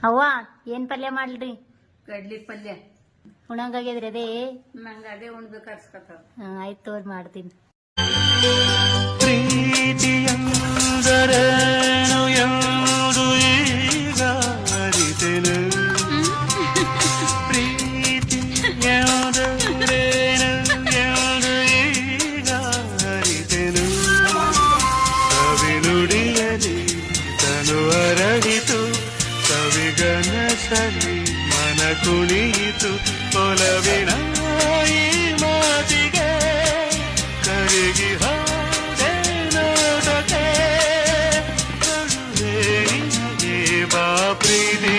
ಅವ್ವ ಏನ್ ಪಲ್ಯ ಮಾಡ್ಲ್ರಿ? ಕಡ್ಲಿ ಪಲ್ಯ ಉಣಂಗಾಗ್ಯದ್ರಿ ಅದೇ? ನಂಗ ಅದೇ ಉಣ್ಬೇಕು ಅನ್ಸ್ಕತ್ತಾವ. ಆಯ್ತು ತೋರ್ ಮಾಡ್ತೀನಿ. ಪ್ರೀತಿಯಂದರೇನು ಎಂದು ಈಗ ಅರಿತೆನು. ಪ್ರೀತಿಯಂದರೇನು ಎಂದು ಈಗ ಅರಿತೆನು. ಕವಿನುಡಿಯಲಿ ತನು ಅರಳಿತು, ಕವಿಗನಸಲಿ ಮನ ಕುಣಿಯಿತು. ಒಲವಿನ ಈ ಮಾತಿಗೆ ಕರಗಿ ಹೋದೆ ನೋಟಕ್ಕೆ. ಕರುವೆ ನಿನಗೆ ಬಾ ಪ್ರೀತಿ